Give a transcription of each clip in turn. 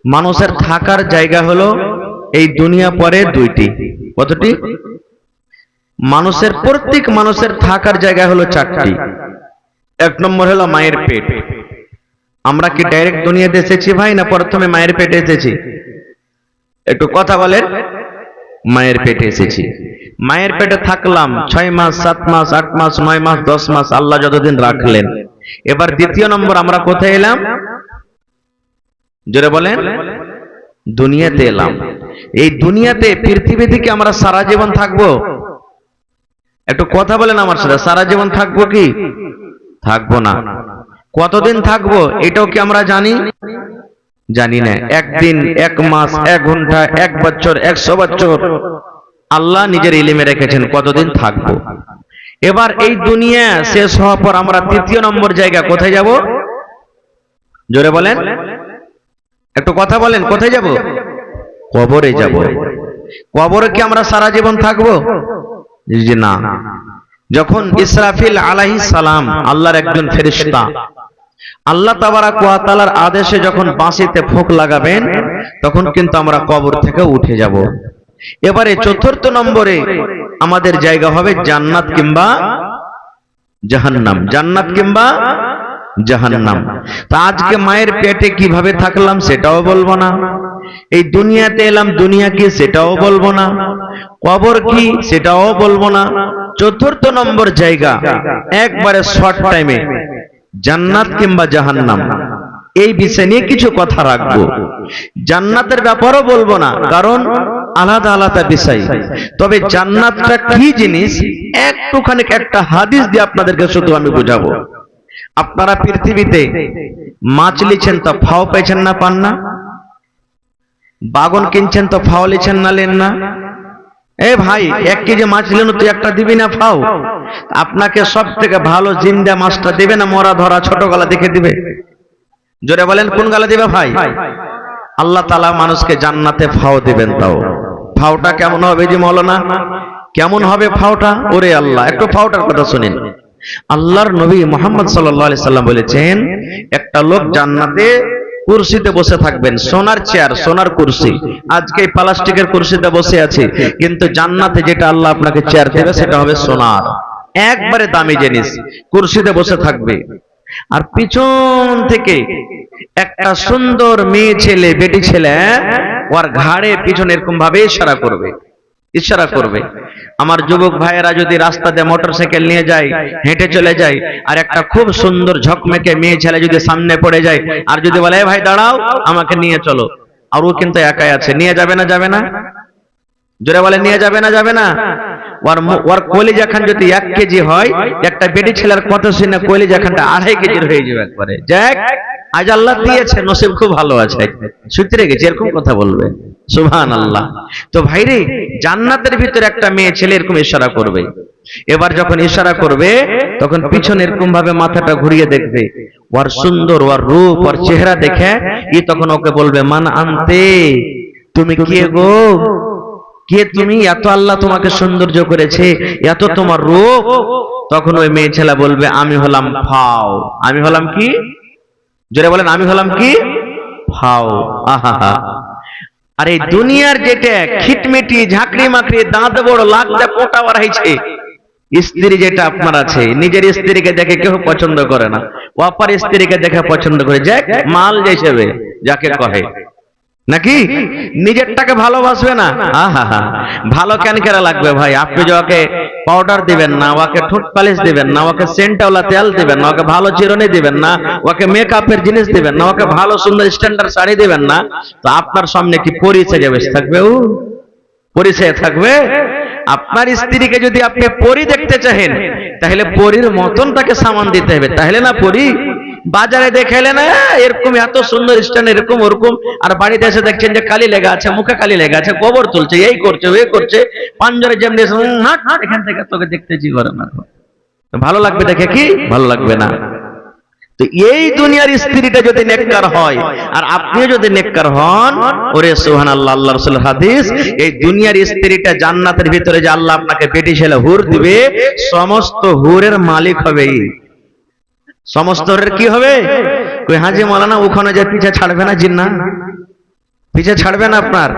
মানুষের থাকার জায়গা হলো এই দুনিয়া পরে দুইটি। কতটি? প্রত্যেক মানুষের থাকার জায়গা হলো চারটি। এক নম্বর হলো মায়ের পেট। আমরা কি ডাইরেক্ট দুনিয়াতে এসেছি ভাই, না প্রথমে মায়ের পেটে এসেছি? একটু কথা বলেন। মায়ের পেটে এসেছি, মায়ের পেটে থাকলাম 6 মাস, 7 মাস, 8 মাস, 9 মাস, 10 মাস, আল্লাহ যতদিন রাখলেন। এবার দ্বিতীয় নম্বর আমরা কোথায় এলাম? জোরে বলেন। দুনিয়াতে এলাম। এই দুনিয়াতে পৃথিবী থেকে আমরা সারা জীবন থাকবো? একটু কথা বলেন আমার সাথে, সারা জীবন থাকবো কি থাকবো না? কতদিন থাকবো এটাও কি আমরা জানি? জানি না। একদিন, 1 মাস, 1 ঘন্টা, 1 বছর, 100 বছর আল্লাহ নিজের ইলমে রেখেছেন কতদিন থাকবো। এবার এই দুনিয়া শেষ হওয়ার পর আমরা তৃতীয় নম্বর জায়গা কোথায় যাব? জোরে বলেন, একটু কথা বলেন। কোথায় যাব? কবরে যাব। কবরে কি আমরা সারা জীবন থাকবো? জি না। যখন ইসরাফিল আলাইহিস সালাম, আল্লাহর একজন ফেরেশতা, আল্লাহ তাবারাক ওয়া তাআলার আদেশে যখন বাঁশিতে ফোঁক লাগাবেন, তখন কিন্তু আমরা কবর থেকে উঠে যাব। এবারে চতুর্থ নম্বরে আমাদের জায়গা হবে জান্নাত কিংবা জাহান্নাম। জান্নাত কিংবা জাহান্নাম। তা আজকে মায়ের পেটে কিভাবে থাকলাম সেটাও বলবো না, এই দুনিয়াতে এলাম দুনিয়া কি সেটাও বলবো না, কবর কি সেটাও বলবো না। চতুর্থ নম্বর জায়গা একবারে শর্ট টাইমে জান্নাত কিংবা জাহান্নাম, এই বিষয় নিয়ে কিছু কথা রাখবো। জান্নাতের ব্যাপারও বলবো না, কারণ আলাদা আলাদা বিষয়। তবে জান্নাতটা কি জিনিস একটুখানি একটা হাদিস দিয়ে আপনাদেরকে শুধু আমি বুঝাবো। আপনারা পৃথিবীতে মাছ লিছেন তো ফাও পেয়েছেন না পান না? বাগন কিনছেন তো ফাও লিছেন না লেন না? এ ভাই, 1 কেজি মাছ নিলেন, তুই একটা দিবি না ফাও? আপনাকে সব থেকে ভালো জিন্দা মাছটা দিবে না মরা ধরা ছোট গলা দেখে দিবে? জোরে বলেন, কোন গলা দিবে ভাই? আল্লাহ তাআলা মানুষকে জান্নাতে ফাও দিবেন। তাও ফাওটা কেমন হবে জি মৌলানা? কেমন হবে ফাওটা? ওরে আল্লাহ, একটু ফাওটার কথা শুনেন। আল্লাহর নবী মুহাম্মদ সাল্লাল্লাহু আলাইহি সাল্লাম বলেছেন, একটা লোক জান্নাতে কুরসিতে বসে থাকবেন, সোনার চেয়ার, সোনার কুরসি। আজকে প্লাস্টিকের কুরসিতে বসে আছে, কিন্তু জান্নাতে যেটা আল্লাহ আপনাকে চেয়ার দেবে সেটা হবে সোনার, একবারে দামি জিনিস। কুরসিতে বসে থাকবে, আর পিছন থেকে একটা সুন্দর মেয়ে ছেলে, বেটি ছেলে ওর ঘাড়ে পিছনে এরকম ভাবে ইশারা করবে, ইশারা করবে। আমার যুবক ভাইয়েরা যদি রাস্তাতে মোটরসাইকেল নিয়ে যায়, হেঁটে চলে যায়, আর একটা খুব সুন্দর ঝকমেকে মেয়ে ছেলে যদি সামনে পড়ে যায়, আর যদি বলে ভাই দাঁড়াও আমাকে নিয়ে চলো, আর ও কিন্তু একাই আছে, নিয়ে যাবে না? যাবে না? জোরে বলে, নিয়ে যাবে না? যাবে না? ওর কলিজা খান যদি 1 কেজি হয়, একটা বেটি ছেলের কথা শুনে কলিজা খানটা 2.5 কেজির হয়ে যাবে একবারে। যাক, আজ আল্লাহ দিয়েছে, নসিব খুব ভালো আছে, সূত্রে গেছে, এরকম কথা বলবে। সুবহানাল্লাহ। তো ভাইরে, জান্নাতের ভিতরে একটা মেয়ে ছেলে এরকম ইশারা করবে। এবার যখন ইশারা করবে, তখন পিছনে এরকম ভাবে মাথাটা ঘুরিয়ে দেখবে, ওর সুন্দর, ওর রূপ, ওর চেহারা দেখে ই তখন ওকে বলবে, মান আনতে, তুমি কে গো? কে তুমি? এত আল্লাহ তোমাকে সৌন্দর্য করেছে, এত তোমার রূপ। তখন ওই মেয়ে ছেলে বলবে, আমি হলাম ফাও। আমি হলাম কি? জোরে বলেন, আমি হলাম কি? ফাও। আহা, আর এই দুনিয়ার যেটা খিটমিটি, ঝাঁকড়ি মাকড়ি, দাঁত বড়, লাগতে পোটা বাড়াইছে, স্ত্রী যেটা আপনার আছে, নিজের স্ত্রীকে দেখে কেউ পছন্দ করে না, অপর স্ত্রীকে দেখে পছন্দ করে। যাক, মাল হিসেবে যাকে কহে, নাকি নিজেরটাকে ভালোবাসবে না? আহা, ভালো কেন কেরা লাগবে ভাই? আপনি যে ওকে পাউডার দিবেন না, ওকে ঠোঁট পালিশ দিবেন না, ওকে সেন্টওয়ালা তেল দিবেন না, ওকে ভালো চিরুনি দিবেন না, ওকে মেকআপের জিনিস দিবেন না, ওকে ভালো সুন্দর স্ট্যান্ডার্ড শাড়ি দিবেন না, তো আপনার সামনে কি পরিচয় বসে থাকবে? ও পরিচয় থাকবে? আপনার স্ত্রীকে যদি আপনি পরি দেখতে চাহেন, তাহলে পরীর মতন তাকে সামান দিতে হবে, তাহলে না পরি। বাজারে দেখাইলে না এরকম এত সুন্দর স্ট্যান্ড, এরকম ওরকম, আর বাড়িতে এসে দেখছেন যে কালি লেগে আছে, মুখে কালি লেগে আছে, গোবর তুলছে, এই করছে, ওই করছে, পাঞ্জরে যেমনি এখান থেকে তোকে দেখতে জি করে না। ভালো লাগবে দেখে? কি ভালো লাগবে না? তো এই দুনিয়ার স্ত্রীটা যদি নেককার হয়, আর আপনিও যদি নেককার হন, ওরে সুবহানাল্লাহ, আল্লাহ রাসূলের হাদিস, এই দুনিয়ার স্ত্রীটা জান্নাতের ভিতরে যে আল্লাহ আপনাকে বেটি ছেলে হুর দিবে, সমস্ত হুরের মালিক হবে। সমস্ত হুরের কি হবে? কই হাজি মাওলানা ওখানে যে পিছে ছাড়বে না জিন্না? পিছে ছাড়বেন আপনার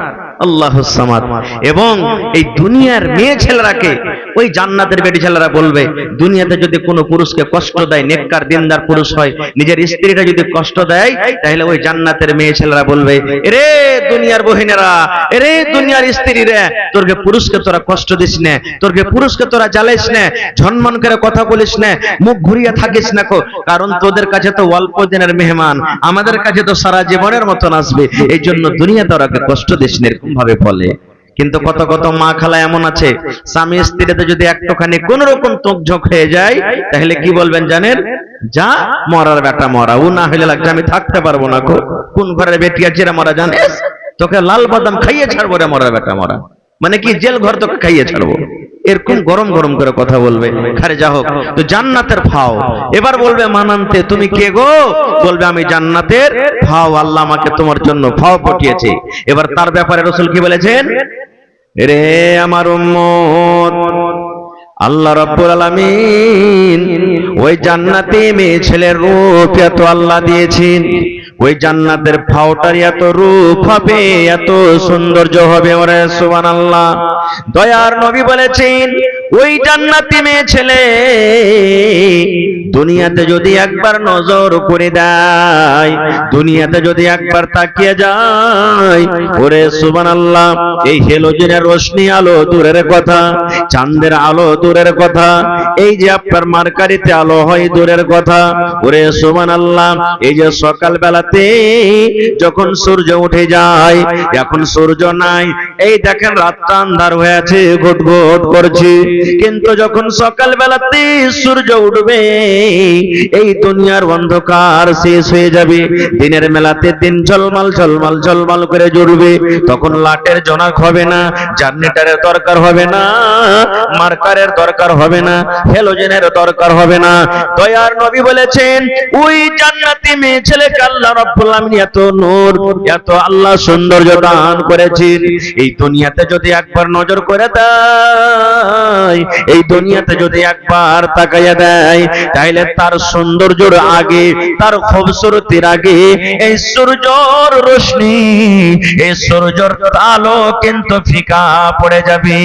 আল্লাহুস সামাদ। এবং এই দুনিয়ার মেয়ে ছেলেরাকে ওই জান্নাতের বেটি ছেলেরা বলবে, দুনিয়াতে যদি কোনো পুরুষকে কষ্ট দেয়, নেককার দিনদার পুরুষ হয়, নিজের স্ত্রীটা যদি কষ্ট দেয়, তাহলে ওই জান্নাতের মেয়ে ছেলেরা বলবে, এরে দুনিয়ার বহিনেরা, এরে দুনিয়ার স্ত্রীরা, তোরকে পুরুষকে তোরা কষ্ট দিস না, তোরকে পুরুষকে তোরা জ্বালাইস না, ঝনমন করে কথা বলিস না, মুখ ঘুরিয়ে থাকিস না, কারণ তোদের কাছে তো অল্প দিনের মেহমান, আমাদের কাছে তো সারা জীবনের মতন আসবে, এই জন্য দুনিয়াতে ওরাকে কষ্ট দিস না, এরকম ভাবে বলে। কিন্তু কত কত মা খালা এমন আছে, স্বামী স্ত্রীতে যদি একটুখানি কোন রকম তোকঝোক হয়ে যায়, তাহলে কি বলবেন জানেন? যা মরার বেটা মরা, ও না হলে লাগছে আমি থাকতে পারবো না। কোন ঘরের বেটি আছে রে মরা জানিস? তোকে লাল বাদাম খাইয়ে ছাড়বো রে মরার বেটা মরা, মানে কি জেল ঘর তোকে খাইয়ে ছাড়বো, এরকম গরম গরম করে কথা বলবে। খারে যা হোক, তো জান্নাতের ফাও। এবার বলবে মানান্তে তুমি কে গো? বলবে আমি জান্নাতের ফাও, আল্লাহ আমাকে তোমার জন্য ফাও পাঠিয়েছে। এবার তার ব্যাপারে রাসূল কি বলেছেন? রে আমার উম্মত, আল্লাহ রাব্বুল আলামিন ওই জান্নাতে মেয়ে ছেলের রূপ এত আল্লাহ দিয়েছেন, ওই জান্নাতের ফাওটার এত রূপ হবে, এত সৌন্দর্য হবে, ওরে সুবহানাল্লাহ। দয়ার নবী বলেছেন, ওই জান্নাতি মেয়ে ছেলে দুনিয়াতে যদি একবার নজর করে দেয়, দুনিয়াতে যদি একবার তাকিয়ে যায়, ওরে সুবহানাল্লাহ, এই হেলোজেনের রোশনি আলো দূরের কথা, চাঁদের আলো দূরের কথা, এই যে আপনার মার্কারিতে আলো হয় দূরের কথা, ওরে সুবহানাল্লাহ, এই যে সকাল বেলাতে যখন সূর্য উঠে যায়, এখন সূর্য নাই, এই দেখেন রাতটা আন্ধার হয়ে আছে, ঘুটঘুট করছে, কিন্তু যখন সকাল বেলাতে সূর্য উঠবে, এই দুনিয়ার অন্ধকার শেষ হয়ে যাবে, দিনের মেলাতে দিন ঝলমাল ঝলমাল ঝলমাল করে জ্বলবে, তখন লাটের জনক হবে না, জার্নেটারের দরকার হবে না, মার্কারের দরকার হবে না, হেলোজেনের দরকার হবে না। দয়ার নবী বলেছেন, ওই জান্নাতি মেয়ে ছেলেকে আল্লাহ রাব্বুল আলামিন এত নূর, এত আল্লাহ সৌন্দর্য দান করেছেন, এই দুনিয়াতে যদি একবার নজর করে দেয়, এই দুনিয়াতে যদি একবার তাকাইয়া দেয়, তাহলে তার সৌন্দর্যের আগে, তার খুবসুরতির আগে এই সূর্যর রোশনি, এই সূর্যর আলো কিন্তু ফিকা পড়ে যাবে।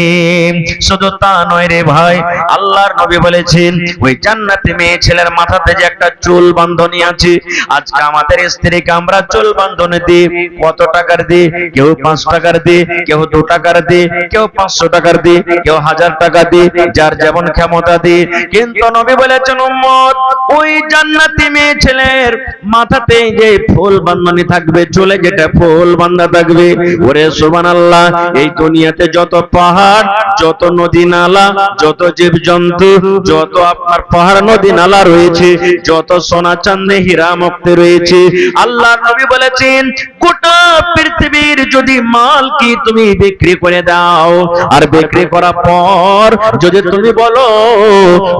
শুধু তা নয় রে ভাই, আল্লাহর নবী বলেছেন, ওই জান্নাতি মেয়ে ছেলের মাথাতে যে একটা চুল বাঁধনি আছে, আজকে আমাদের স্ত্রীকে আমরা চুল বাঁধনি দিই, কত টাকার দিই? কেউ 5 টাকার দিই, কেউ 2 টাকার দিই, কেউ 500 টাকার দিই, কেউ 1000 টাকা দিই, যার যেমন ক্ষমতা দিই। কিন্তু নবী বলেছেন, উম্মত, ওই জান্নাতি মেয়ে ছেলের মাথাতে যে ফুল বাঁধনি থাকবে, চুলে যেটা ফুল বাঁধা থাকবে, ওরে সুবহানাল্লাহ, এই দুনিয়াতে যত পাহাড়, যত নদী নালা, যত জীবজন্তু, যত আপনার পাহাড় নদী নালা রয়েছে, যত সোনা চাঁদে হীরা মুক্তি রয়েছে, আল্লাহর নবী বলেছেন, গোটা পৃথিবীর যদি মাল কি তুমি বিক্রি করে দাও, আর বিক্রি করার পর যদি তুমি বলো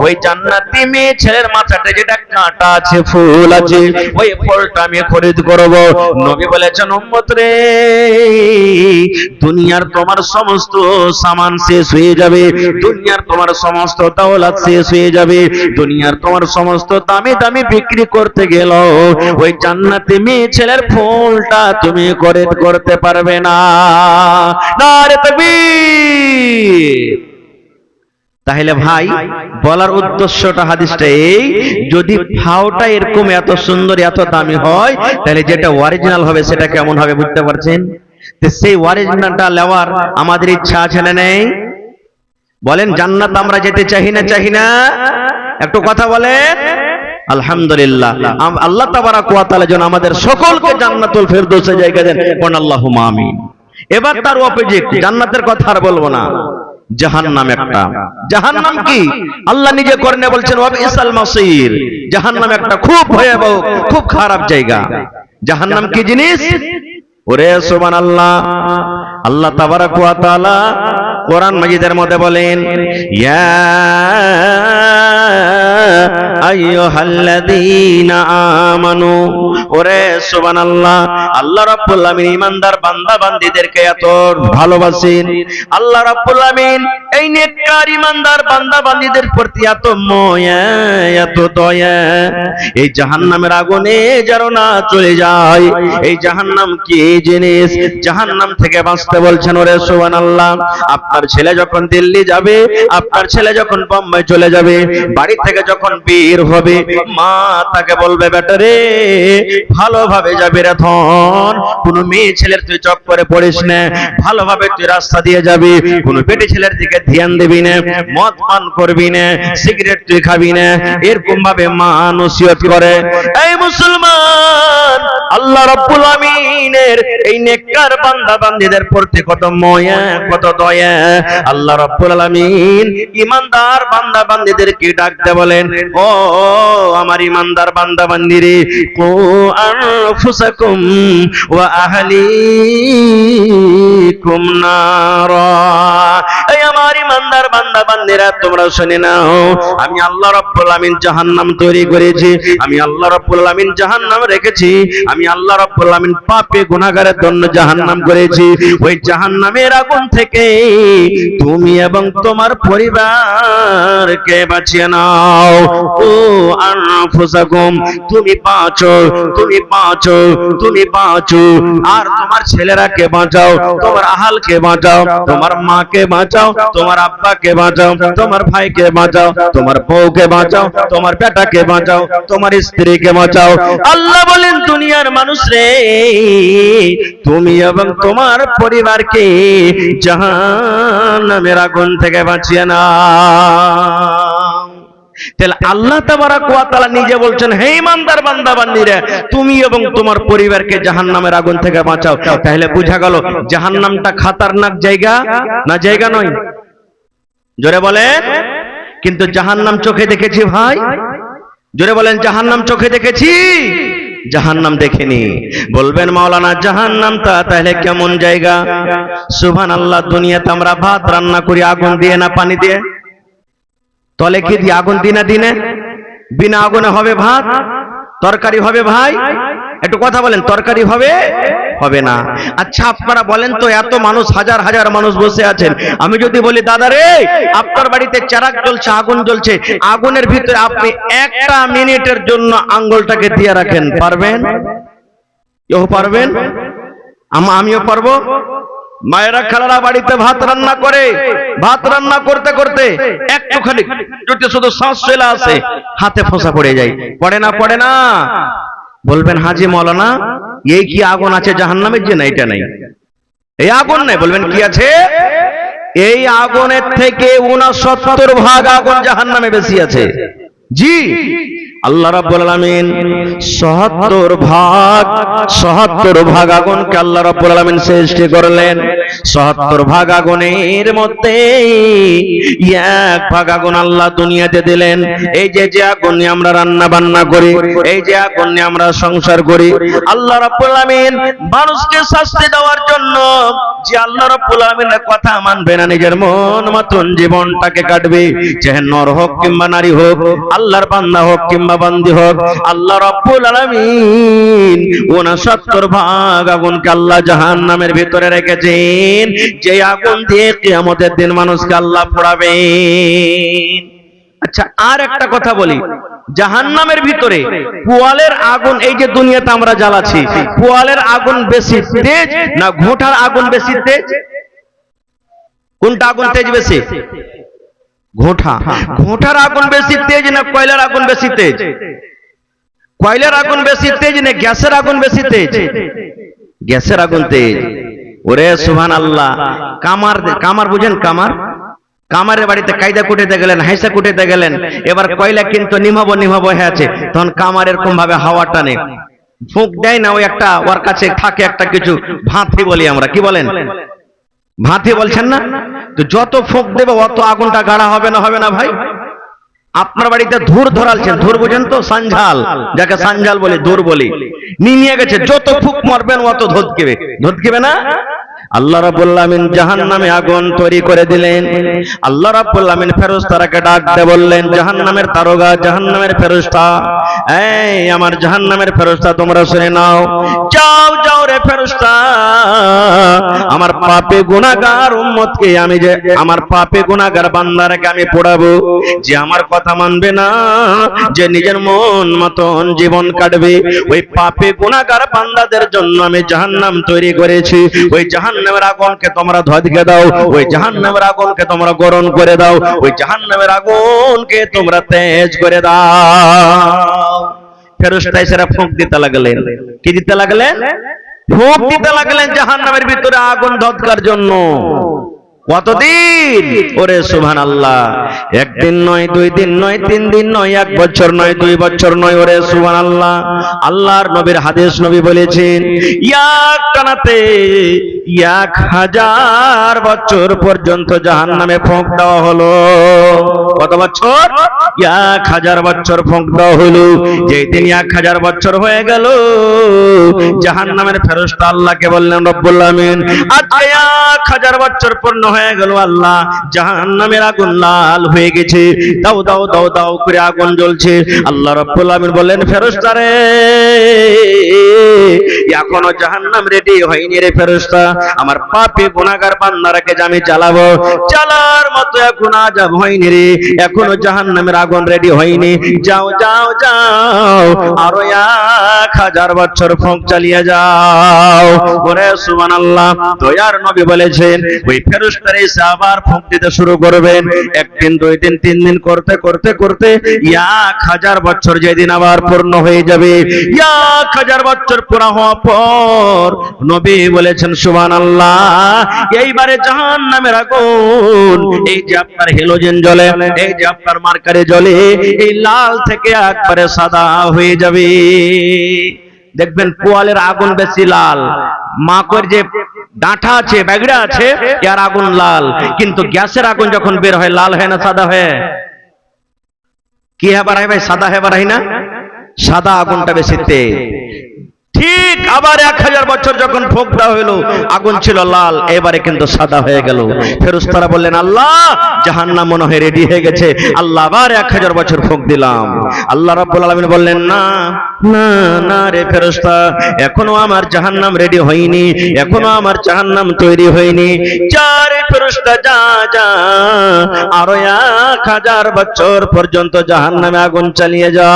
ওই জান্নাতি মেয়ে ছেলের মাথাতে যেটা কাঁটা আছে, ফুল আছে, ওই ফুলটা আমি খরিদ করব, নবী বলেছেন, উম্মত রে, দুনিয়ার তোমার সমস্ত সামান শেষ হয়ে যাবে, দুনিয়ার তোমার সমস্ত দৌলত শেষ হয়ে যাবে, দুনিয়ার তোমার সমস্ত দামি দামি বিক্রি করতে গেল, ওই জান্নাতি মেয়ে ছেলের ফুলটা তুমি খরিদ করতে পারবে না। নারে তাকবীর। তাহলে ভাই বলার উদ্দেশ্যটা হাদিসটা এই, যদি ফাওটা এরকম এত সুন্দর এত দামি হয়, তাহলে যেটা অরিজিনাল হবে সেটা কেমন হবে বুঝতে পারছেন? তো সেই অরিজিনালটা নেওয়ার আমাদের ইচ্ছা আছে না নেই? বলেন, জান্নাত আমরা যেতে চাই না চাই না? একটু কথা বলেন। আলহামদুলিল্লাহ, আল্লাহ তাবারাক ওয়া তাআলা যেন আমাদের সকলকে জান্নাতুল ফেরদৌসে জায়গা দেন, বলেন আল্লাহুম্মা আমিন। এবার তার অপোজিট জান্নাতের কথা আর বলবো না, জাহান্নাম একটা। জাহান্নাম কি? আল্লাহ নিজে করনে বলছেন, ওয়াবিসাল মাসির। জাহান্নাম একটা খুব ভয়াবহ, খুব খারাপ জায়গা। জাহান্নাম কি জিনিস? ওরে সুবহানাল্লাহ, আল্লাহ তাবারাক ওয়া তাআলা কোরআন মাজিদের মধ্যে বলেন, ইয়া আইয়ুহাল্লাযীনা আমানু। ওরে সুবহানাল্লাহ, আল্লাহ রাব্বুল আমিন ঈমানদার বান্দা বান্দীদেরকে এত ভালোবাসেন। আল্লাহ রাব্বুল আমিন এই নেককার ঈমানদার বান্দা বান্দীদের প্রতি এত মায়া, এত দয়া, এই জাহান্নামের আগুনে যেন না চলে যায়। এই জাহান্নাম কি জিনিস? জাহান্নাম থেকে বাঁচতে বলছেন। ওরে সুবহানাল্লাহ, আপনার ছেলে যখন দিল্লি যাবে, আপনার ছেলে যখন বোম্বাই চলে যাবে, বাড়ি থেকে যখন বের হবে, মা তাকে বলবে, বেটা রে ভালোভাবে যাবে রে ধন, কোন মেয়ে ছেলের তুই চক্করে পড়িস না, ভালোভাবে তুই রাস্তা দিয়ে যাবি, কোন বেটি ছেলের দিকে ধ্যান দিবি না, মদ পান করবি না, সিগারেট তুই খাবি না, এরকম ভাবে মা নসিহত করে। এই মুসলমান, আল্লাহ রাব্বুল আমিনের এই নেককার বান্দা বান্দীদের প্রতি কত মায়া, কত দয়া। আল্লাহ রাব্বুল আলামিন ঈমানদার বান্দা বান্দীদেরকে ডাকতে বলেন, ও আমার ঈমানদার বান্দা বান্দীরে, কু আনফুসাকুম ওয়া আহলিকুম নারা। এই আমার ঈমানদার বান্দা বান্দীরা, তোমরা শুনে নাও, আমি আল্লাহ রাব্বুল আমিন জাহান্নাম তৈরি করেছি, আমি আল্লাহ রাব্বুল আমিন জাহান্নাম রেখেছি, আমি আল্লাহ রাব্বুল আমিন পাপী গুনাহগারের জন্য জাহান্নাম করেছি। ওই জাহান্নামের আগুন থেকে তুমি এবং তোমার পরিবারকে বাঁচিয়ে নাও। ও আনফুসাকুম, তুমি বাঁচো, তুমি বাঁচো, তুমি বাঁচো, আর তোমার ছেলেরাকে বাঁচাও, তোমার আহালকে বাঁচাও, তোমার মাকে বাঁচাও, তোমার আব্বাকে বাঁচাও, তোমার ভাইকে বাঁচাও, তোমার বউকে বাঁচাও, তোমার বেটাকে বাঁচাও, তোমার স্ত্রীকে বাঁচাও। আল্লাহ বলেন, দুনিয়ার মানুষ রে, তুমি এবং তোমার পরিবারকে জাহান্নামের আগুন থেকে বাঁচিয়ে নাও। তাহলে আল্লাহ তাবারাক ওয়া তাআলা নিজে বলছেন, হে ঈমানদার বান্দা বান্দীরা, তুমি এবং তোমার পরিবারকে জাহান্নামের আগুন থেকে বাঁচাও। তাহলে বোঝা গেল জাহান্নামটা খাতারনাক জায়গা না জায়গা নয়? জোরে বলেন। কিন্তু জাহান্নাম চোখে দেখেছি ভাই? জোরে বলেন, জাহান্নাম চোখে দেখেছি? জাহান্নাম দেখিনি। বলবেন মাওলানা, জাহান্নামটা তাহলে কেমন জায়গা? সুবহানাল্লাহ, দুনিয়াতে আমরা ভাত রান্না করি আগুন দিয়ে না পানি দিয়ে? তলে কি দিয়ে? আগুন দিনা দিনে? বিনা আগুনে হবে ভাত? তরকারি হবে ভাই? একটু কথা বলেন, তরকারি হবে? হবে না। আচ্ছা আপনারা বলেন তো, এত মানুষ, হাজার হাজার মানুষ বসে আছেন, আমি যদি বলি দাদা রে আপনার বাড়িতে চারাক জ্বলছে, আগুন জ্বলছে, আগুনের ভিতরে আপনি একটা মিনিটের জন্য আঙ্গুলটাকে দিয়ে রাখেন, পারবেন? কেউ পারবেন? আমিও পারবো। মায়েরা খালারা বাড়িতে ভাত রান্না করে, ভাত রান্না করতে করতে একটুখানি যদি শুধু শ্বাস চলে আসে, হাতে ফোঁসা পড়ে যায়, পড়ে না? পড়ে না? বলবেন হাজি মাওলানা, এই কি আগুন আছে জাহান্নামের? যে না, এটা নাই, এই আগুন নাই। বলবেন কি আছে? এই আগুনের থেকে 69 ভাগ আগুন জাহান্নামে বেশি আছে। জি, আল্লাহ রাব্বুল আলামিন ৭০ ভাগ আগুনকে আল্লাহ রাব্বুল আলামিন সৃষ্টি করলেন। ৭০ ভাগ আগুনের মধ্যে 1 ভাগ আগুন আল্লাহ দুনিয়াতে দিলেন। এই যে আগুন নিয়ে আমরা রান্না বান্না করি, এই যে আগুন নিয়ে আমরা সংসার করি, আল্লাহ রাব্বুল আলামিন মানুষকে শাস্তি দেওয়ার জন্য যে আল্লাহ রাব্বুল আলামিনের কথা মানবে না, নিজের মন মতন জীবনটাকে কাটবে, চাহে নর হোক কিংবা নারী হোক, আল্লাহর বান্দা হোক কিংবা বান্দি হোক, আল্লাহ রাব্বুল আলামিন 69 ভাগ আগুনকে আল্লাহ জাহান্নামের ভিতরে রেখেছেন, যে আগুন দিয়ে কিয়ামতের দিন মানুষকে আল্লাহ পোড়াবেন। আচ্ছা আর একটা কথা বলি, জাহান্নামের ভিতরে পোয়ালের আগুন, এই যে দুনিয়াতে আমরা জ্বালাচ্ছি, পোয়ালের আগুন বেশি তেজ না ঘোঁটার আগুন বেশি তেজ? কোনটা আগুন তেজ বেশি? ঘোঁটা। ঘোঁটার আগুন বেশি তেজ না কয়লার আগুন বেশি তেজ? কয়লার আগুন বেশি তেজ না গ্যাসের আগুন বেশি তেজ? গ্যাসের আগুন তেজ। ওরে সুবহানাল্লাহ। কামার বুঝেন? কামারের বাড়িতে কায়দা কুটাইতে গেলেন, হাইসা কুটাইতে গেলেন, এবার কয়লা কিন্তু নিভাবো হয়ে আছে, তখন কামার এরকম ভাবে হাওয়া টানে, ফুঁক দেয় না, ওই একটা ওর কাছে থাকে একটা কিছু ভাঁথি বলি আমরা, কি বলেন? ভাঁথি বলছেন না? তো যত ফুঁক দেবে অত আগুনটা গাঢ়া হবে না? হবে না ভাই? আপনার বাড়িতে ধুর ধরালছেন, ধুর বুঝেন তো? সানঝাল, যাকে সানঝাল বলি, ধুর বলি, নিয়ে গেছে, যত ফুঁক মারবেন অত ধধকেবে না? আল্লাহ রাব্বুল আলামিন জাহান্নামে আগুন তৈরি করে দিলেন। আল্লাহ রাব্বুল আলামিন ফেরেশতাকে ডাক দিয়ে বললেন, জাহান্নামের দারোগা, জাহান্নামের ফেরেশতা, এই আমার জাহান্নামের ফেরেশতা তোমরা শুনে নাও, যাও যাও রে ফেরেশতা, আমার পাপে গুনাহগার উম্মতকে আমি যে আমার পাপে গুনাহগার বান্দারকে আমি পোড়াবো, যে আমার কথা মানবে না, যে নিজের মন মতন জীবন কাটবে, ওই পাপে গুনাহগার বান্দাদের জন্য আমি জাহান্নাম তৈরি করেছি। ওই জাহান্নামের আগুনকে তোমরা ধোঁয়াকে দাও, ওই জাহান্নামের আগুনকে তোমরা গরম করে দাও, ওই জাহান্নামের আগুনকে তোমরা তেজ করে দাও। ফেরেশতা এসে ফুঁক দিতে লাগলেন। কি দিতে লাগলেন? ফুঁক দিতে লাগলেন জাহান্নামের ভিতরে আগুন ধোঁয়ার জন্য। কতদিন? ওরে সুবহানাল্লাহ, একদিন নয়, 2 দিন নয়, 3 দিন নয়, 1 বছর নয়, 2 বছর নয়। ওরে সুবহানাল্লাহ, আল্লাহর নবীর হাদিস, নবী বলেছেন এক টানাতে 1000 বছর পর্যন্ত জাহান্নামে ফুঁক দেওয়া হলো। কত বছর? 1000 বছর ফুঁক দেওয়া হলো। যেই দিন 1000 বছর হয়ে গেল, জাহান্নামের ফেরেশতা আল্লাহকে বললেন, রব্বুল আমিন, আজকে 1000 বছর পূর্ণ হয়ে গেল, আল্লাহ জাহান্নামের আগুন লাল হয়ে গেছে, দাও দাও দাও দাও করে আগুন জ্বলছে। আল্লাহ রাব্বুল আমিন বললেন, ফেরেশতা রে, এখনো জাহান্নাম রেডি হয়নি রে ফেরেশতা, আমার পাপী গুনাহগার বান্দারাকে আমি জ্বালাবো, জ্বালার মতো এখন আযাব হয়নি রে, এখনো জাহান্নামের আগুন রেডি হয়নি, যাও যাও যাও, আরো 1000 বছর ফুঁক চালিয়ে যাও। ওরে সুবহানাল্লাহ, দয়ার নবী বলেছেন ওই ফেরেশতারা এসে আবার ফুঁক দিতে শুরু করবেন। 1 দিন 2 দিন 3 দিন করতে করতে করতে 1000 বছর যেদিন আবার পূর্ণ হয়ে যাবে, 1000 বছর পুরা হওয়ার পর নবী বলেছেন সুবহানাল্লাহ, এইবারে জাহান্নামের আগুন, এই যে আপনার হেলোজেন জ্বলে, এই যে আপনার মার্কারি জ্বলে, এই লাল থেকে একবারে সাদা হয়ে যাবে। দেখবেন পোয়ালের আগুন বেশি লাল, মাকড় যে ডাঁটা আছে, ব্যাগড়া আছে, এর আগুন লাল, কিন্তু গ্যাসের আগুন যখন বের হয় লাল হয় না সাদা হয়? কি হ্যাঁ বাড়াই ভাই, সাদা হ্যাঁ বাড়াই না? সাদা আগুনটা বেশি তেজ। ঠিক আবার 1000 বছর যখন ফুঁক দেওয়া হলো, আগুন ছিল লাল, এবারে কিন্তু সাদা হয়ে গেল। ফেরেশতারা বললেন, আল্লাহ জাহান্নাম মনে হয় রেডি হয়ে গেছে, আল্লাহ আবার 1000 বছর ফুঁক দিলাম। আল্লাহ রাব্বুল আলামিন বললেন, না না না রে ফেরেশতা, এখনো আমার জাহান্নাম রেডি হয়নি, এখনো আমার জাহান্নাম তৈরি হয়নি, যা রে ফেরেশতা যা যা, আরো 1000 বছর পর্যন্ত জাহান্নামে আগুন চালিয়ে যা।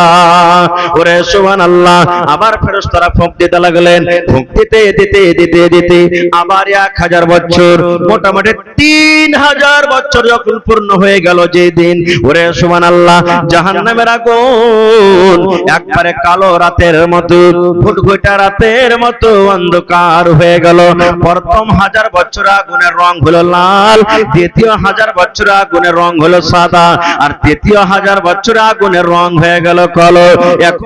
ওরে সুবহানাল্লাহ, আবার ফেরেশতারা ফুঁক দিতে লাগলেন। ফুঁক দিতে দিতে দিতে দিতে আবার 1000 বছর, মোটামুটি 3000 বছর যখন পূর্ণ হয়ে গেল যে দিন, ওরে সুবহানাল্লাহ, জাহান্নামের আগুন একবারে কালো রাতের মতো, ফুটফুটা রাতের মতো অন্ধকার হয়ে গেল। প্রথম 1000 বছর আগুনের রং হলো লাল, দ্বিতীয় 1000 বছর আগুনের রং হলো সাদা, আর তৃতীয় 1000 বছর আগুনের রং হয়ে গেল কালো।